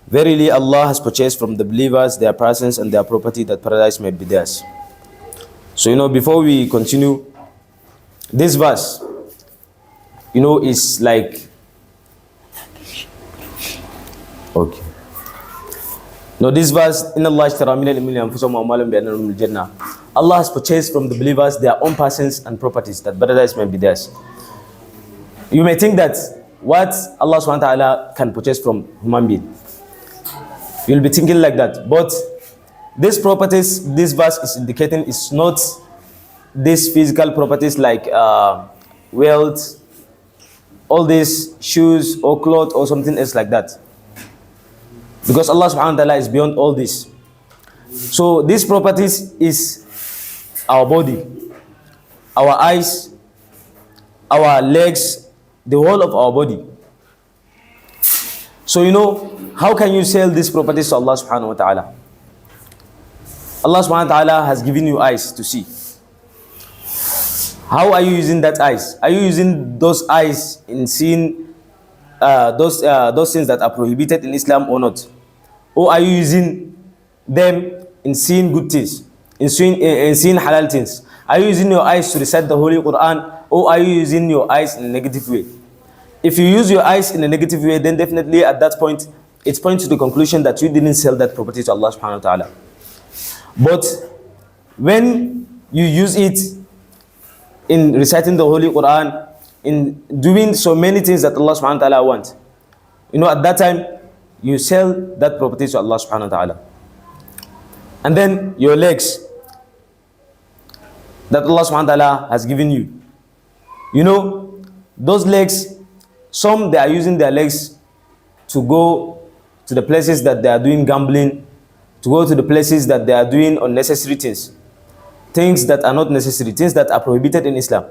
Verily Allah has purchased from the believers their persons and their property, that paradise may be theirs. So before we continue, this verse is like, okay, no, this verse, inna Allah ishtara min al-mu'minina anfusahum wa amwalahum bi anna lahumul jannah. Allah has purchased from the believers their own persons and properties, that paradise may be theirs. You may think that what Allah subhanahu wa ta'ala can purchase from human being, you'll be thinking like that. But these properties this verse is indicating is not these physical properties like wealth, all these shoes or clothes or something else like that. Because Allah subhanahu wa ta'ala is beyond all this. So these properties is our body, our eyes, our legs, the whole of our body. So how can you sell these properties to Allah subhanahu wa ta'ala? Allah subhanahu wa ta'ala has given you eyes to see. How are you using that eyes? Are you using those eyes in seeing those things that are prohibited in Islam or not? Or are you using them in seeing good things, in seeing halal things? Are you using your eyes to recite the Holy Quran, or are you using your eyes in a negative way? If you use your eyes in a negative way, then definitely at that point, it points to the conclusion that you didn't sell that property to Allah subhanahu wa ta'ala. But when you use it in reciting the Holy Quran, in doing so many things that Allah subhanahu wa ta'ala wants, at that time, you sell that property to Allah subhanahu wa ta'ala. And then your legs that Allah subhanahu wa ta'ala has given you. Those legs, some they are using their legs to go to the places that they are doing gambling, to go to the places that they are doing unnecessary things that are not necessary, things that are prohibited in Islam.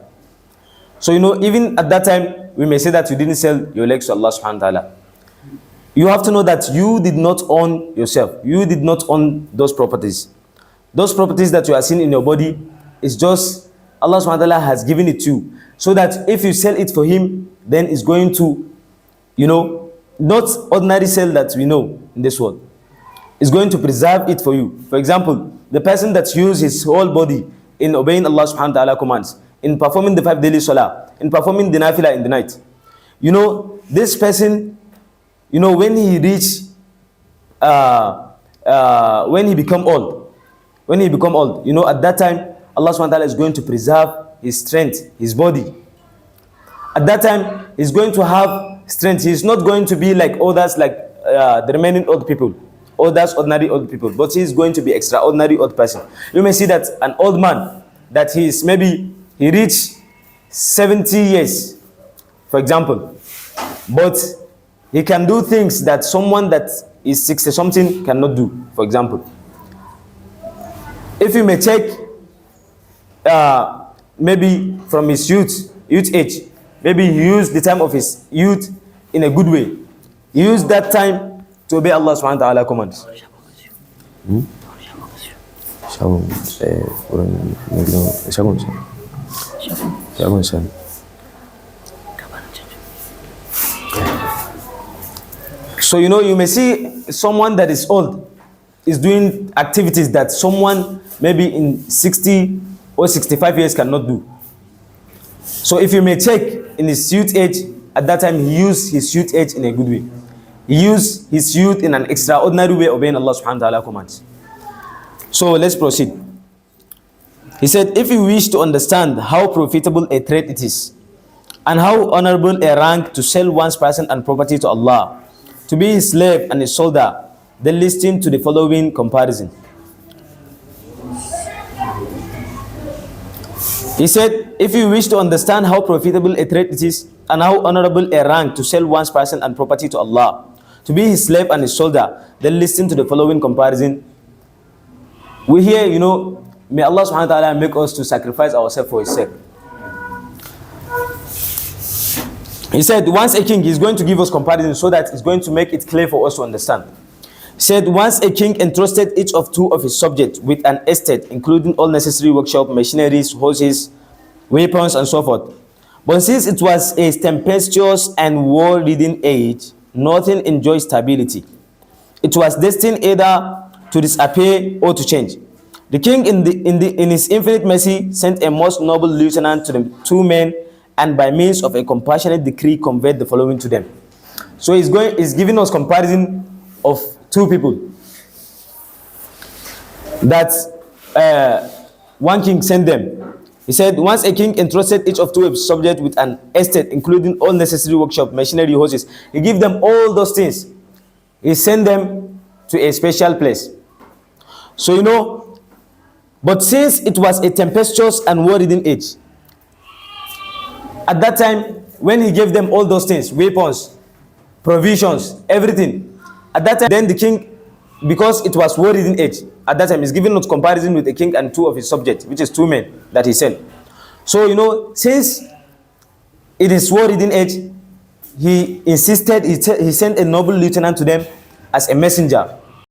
So even at that time, we may say that you didn't sell your legs to Allah subhanahu wa ta'ala. You have to know that you did not own yourself. You did not own those properties. Those properties that you are seeing in your body is just Allah subhanahu wa ta'ala has given it to you. So that if you sell it for Him, then it's going to, not ordinary sale that we know in this world. It's going to preserve it for you. For example, the person that uses his whole body in obeying Allah subhanahu wa ta'ala commands, in performing the 5 daily salah, in performing the nafila in the night. This person, when he reach, when he become old, at that time, Allah subhanahu wa ta'ala is going to preserve his strength, his body. At that time, he's going to have strength. He's not going to be like others, like the remaining old people, others ordinary old people, but he's going to be extraordinary old person. You may see that an old man, that he reached 70 years, for example, but he can do things that someone that is 60 something cannot do. For example, if you may take maybe from his youth age, maybe he used the time of his youth in a good way. He used that time to obey Allah subhanahu wa ta'ala commands. So you may see someone that is old is doing activities that someone maybe in 60 or 65 years cannot do. So if you may check in his youth age, at that time he used his youth age in a good way. He used his youth in an extraordinary way, obeying Allah subhanahu wa ta'ala commands. So let's proceed. He said, if you wish to understand how profitable a trade it is, and how honorable a rank to sell one's person and property to Allah, to be his slave and his soldier, then listen to the following comparison. He said, if you wish to understand how profitable a trade it is, and how honorable a rank to sell one's person and property to Allah, to be his slave and his soldier, then listen to the following comparison. We hear, may Allah subhanahu wa ta'ala make us to sacrifice ourselves for his sake. He said, once a king is going to give us comparison so that it's going to make it clear for us to understand. He said, once a king entrusted each of 2 of his subjects with an estate, including all necessary workshop, machineries, horses, weapons, and so forth. But since it was a tempestuous and war-ridden age, nothing enjoys stability. it was destined either to disappear or to change. The king, in his infinite mercy, sent a most noble lieutenant to the two men, and by means of a compassionate decree, conveyed the following to them. So he's giving us comparison of two people. That one king sent them. He said, once a king entrusted each of two subjects with an estate, including all necessary workshop, machinery, horses. He gave them all those things. He sent them to a special place. So, but since it was a tempestuous and war-ridden age, at that time, when he gave them all those things, weapons, provisions, everything, at that time, then the king, because it was war-ridden age, at that time, he's giving us comparison with the king and two of his subjects, which is two men that he sent. So, since it is war-ridden age, he insisted, he sent a noble lieutenant to them as a messenger